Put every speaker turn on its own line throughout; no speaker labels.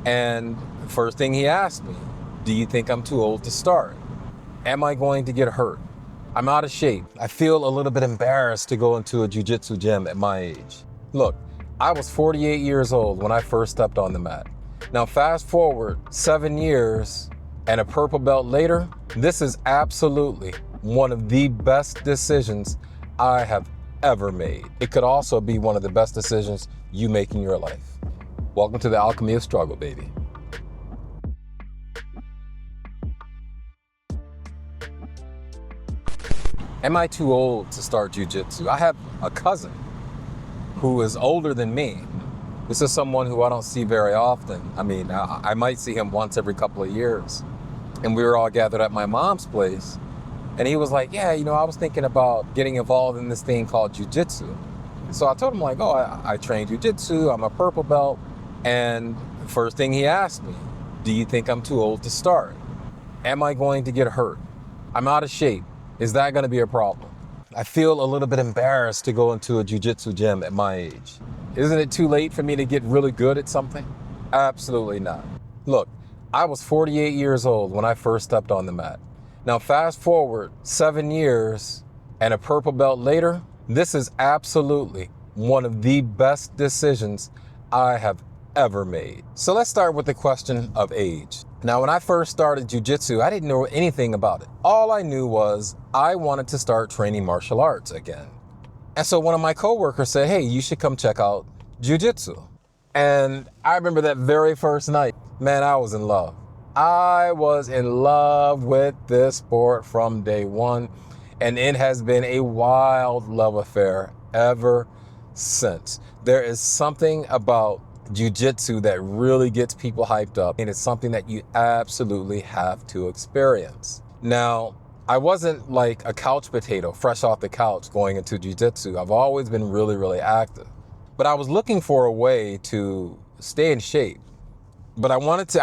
And first thing he asked me, do you think I'm too old to start? Am I going to get hurt? I'm out of shape. I feel a little bit embarrassed to go into a jiu-jitsu gym at my age. Look, I was 48 years old when I first stepped on the mat. Now fast forward 7 years and a purple belt later, this is absolutely one of the best decisions I have ever made. It could also be one of the best decisions you make in your life. Welcome to the alchemy of struggle, baby. Am I too old to start jiu-jitsu? I have a cousin who is older than me. This is someone who I don't see very often. I mean, I might see him once every couple of years. And we were all gathered at my mom's place. And he was like, yeah, I was thinking about getting involved in this thing called jiu-jitsu. So I told him like, I train jiu-jitsu, I'm a purple belt. And the first thing he asked me, do you think I'm too old to start? Am I going to get hurt? I'm out of shape. Is that going to be a problem? I feel a little bit embarrassed to go into a jiu-jitsu gym at my age. Isn't it too late for me to get really good at something? Absolutely not. Look, I was 48 years old when I first stepped on the mat. Now fast forward 7 years and a purple belt later, this is absolutely one of the best decisions I have ever made. So let's start with the question of age. Now, when I first started jiu-jitsu, I didn't know anything about it. All I knew was I wanted to start training martial arts again. And so one of my coworkers said, hey, you should come check out jiu-jitsu. And I remember that very first night, man, I was in love. I was in love with this sport from day one. And it has been a wild love affair ever since. There is something about jiu-jitsu that really gets people hyped up, and it's something that you absolutely have to experience. Now, I wasn't like a couch potato, fresh off the couch going into jiu-jitsu. I've always been really, really active. But I was looking for a way to stay in shape. But I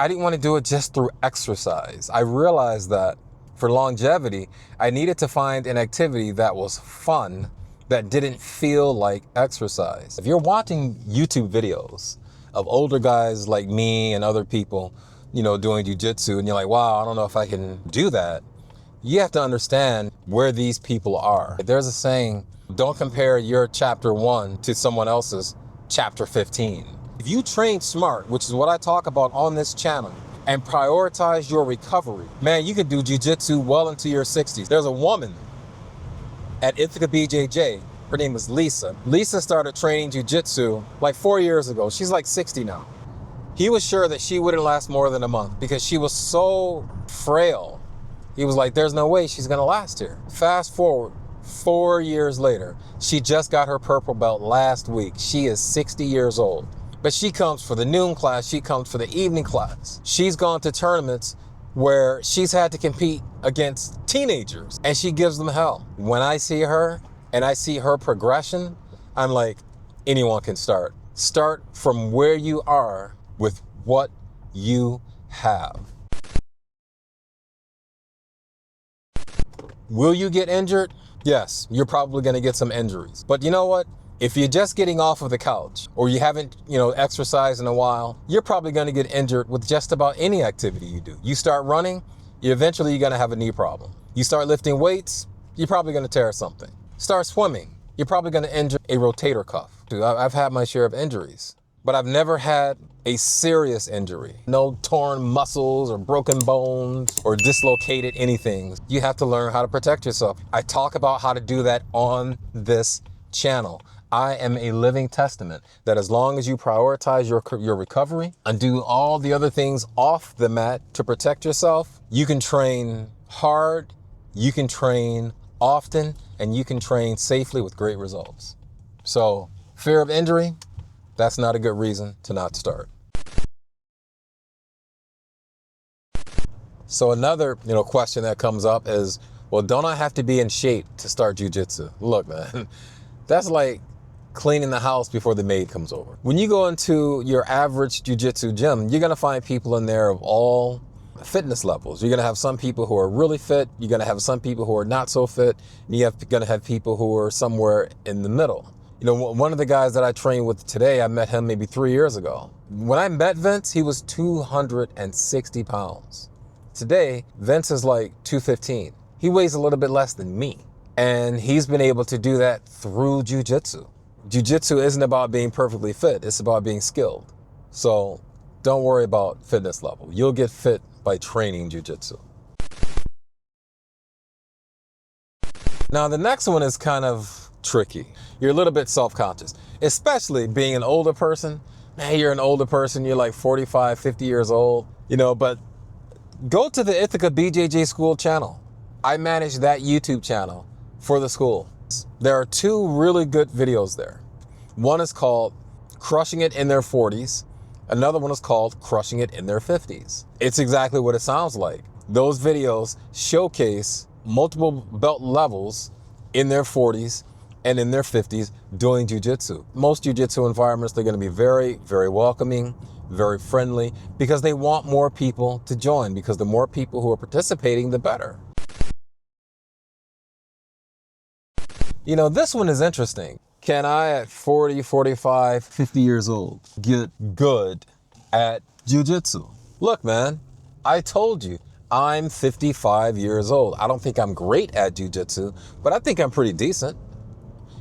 didn't want to do it just through exercise. I realized that for longevity, I needed to find an activity that was fun, that didn't feel like exercise. If you're watching YouTube videos of older guys like me and other people, doing jiu-jitsu, and you're like, wow, I don't know if I can do that. You have to understand where these people are. There's a saying, don't compare your chapter 1 to someone else's chapter 15. If you train smart, which is what I talk about on this channel, and prioritize your recovery, man, you can do jiu-jitsu well into your 60s. There's a woman at Ithaca BJJ. Her name is Lisa. Lisa started training jiu-jitsu like 4 years ago. She's like 60 now. He was sure that she wouldn't last more than a month because she was so frail. He was like, there's no way she's gonna last here. Fast forward 4 years later, she just got her purple belt last week. She is 60 years old. But she comes for the noon class, she comes for the evening class. She's gone to tournaments where she's had to compete against teenagers and she gives them hell. When I see her, and I see her progression, I'm like, anyone can start. Start from where you are with what you have. Will you get injured? Yes, you're probably gonna get some injuries. But you know what? If you're just getting off of the couch or you haven't, exercised in a while, you're probably gonna get injured with just about any activity you do. You start running, you're gonna have a knee problem. You start lifting weights, you're probably gonna tear something. Start swimming, you're probably gonna injure a rotator cuff. I've had my share of injuries, but I've never had a serious injury. No torn muscles or broken bones or dislocated anything. You have to learn how to protect yourself. I talk about how to do that on this channel. I am a living testament that as long as you prioritize your recovery and do all the other things off the mat to protect yourself, you can train hard, you can train often, and you can train safely with great results. So fear of injury, that's not a good reason to not start. So another, question that comes up is, well, don't I have to be in shape to start jiu-jitsu? Look, man, that's like cleaning the house before the maid comes over. When you go into your average jiu-jitsu gym, you're gonna find people in there of all fitness levels. You're gonna have some people who are really fit, you're gonna have some people who are not so fit, and you're gonna have people who are somewhere in the middle. You know, one of the guys that I train with today, I met him maybe 3 years ago. When I met Vince, he was 260 pounds. Today, Vince is like 215. He weighs a little bit less than me. And he's been able to do that through jiu-jitsu. Jiu-jitsu isn't about being perfectly fit, it's about being skilled. So don't worry about fitness level. You'll get fit by training jiu-jitsu. Now the next one is kind of tricky. You're a little bit self-conscious, especially being an older person. Man, you're an older person, you're like 45, 50 years old, you know, but go to the Ithaca BJJ School channel. I manage that YouTube channel for the school. There are 2 really good videos there. One is called Crushing It in Their 40s. Another one is called Crushing It in Their 50s. It's exactly what it sounds like. Those videos showcase multiple belt levels in their 40s and in their 50s doing jiu-jitsu. Most jiu-jitsu environments, they're going to be very, very welcoming, very friendly, because they want more people to join, because the more people who are participating, the better. You know, this one is interesting. Can I, at 40, 45, 50 years old, get good at jiu-jitsu? Look, man, I told you, I'm 55 years old. I don't think I'm great at jiu-jitsu, but I think I'm pretty decent.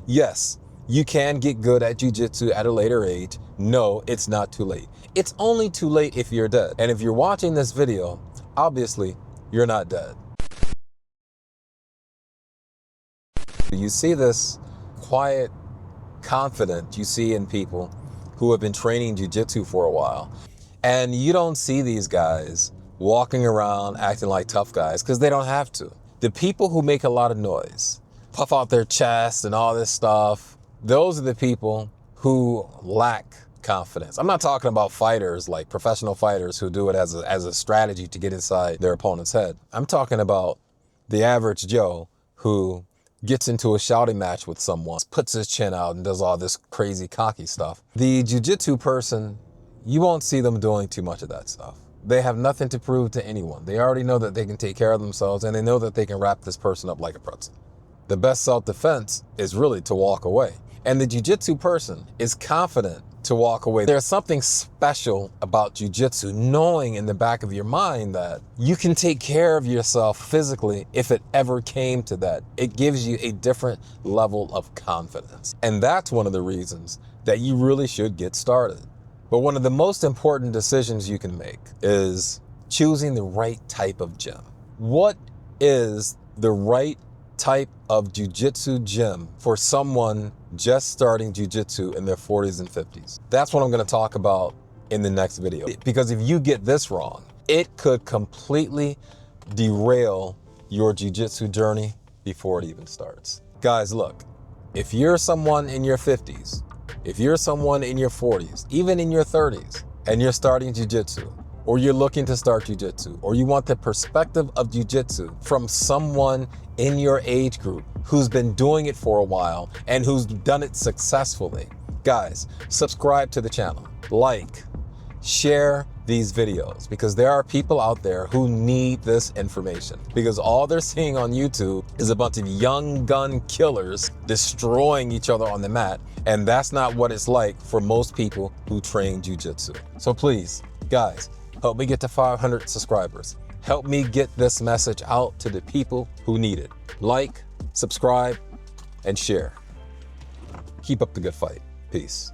Yes, you can get good at jiu-jitsu at a later age. No, it's not too late. It's only too late if you're dead. And if you're watching this video, obviously, you're not dead. You see this quiet confidence you see in people who have been training jiu-jitsu for a while. And you don't see these guys walking around acting like tough guys because they don't have to. The people who make a lot of noise, puff out their chest and all this stuff, those are the people who lack confidence. I'm not talking about fighters, like professional fighters who do it as a strategy to get inside their opponent's head. I'm talking about the average Joe who gets into a shouting match with someone, puts his chin out and does all this crazy cocky stuff. The jiu-jitsu person, you won't see them doing too much of that stuff. They have nothing to prove to anyone. They already know that they can take care of themselves, and they know that they can wrap this person up like a pretzel. The best self-defense is really to walk away. And the jiu-jitsu person is confident to walk away. There's something special about jiu-jitsu, knowing in the back of your mind that you can take care of yourself physically if it ever came to that. It gives you a different level of confidence. And that's one of the reasons that you really should get started. But one of the most important decisions you can make is choosing the right type of gym. What is the right type of jiu-jitsu gym for someone just starting jiu-jitsu in their 40s and 50s? That's what I'm going to talk about in the next video. Because if you get this wrong, it could completely derail your jiu-jitsu journey before it even starts. Guys, look, if you're someone in your 50s, if you're someone in your 40s, even in your 30s, and you're starting jiu-jitsu, or you're looking to start jiu-jitsu, or you want the perspective of jiu-jitsu from someone in your age group who's been doing it for a while and who's done it successfully, guys, subscribe to the channel, like, share these videos, because there are people out there who need this information, because all they're seeing on YouTube is a bunch of young gun killers destroying each other on the mat, and that's not what it's like for most people who train jiu-jitsu. So please, guys, help me get to 500 subscribers. Help me get this message out to the people who need it. Like, subscribe, and share. Keep up the good fight. Peace.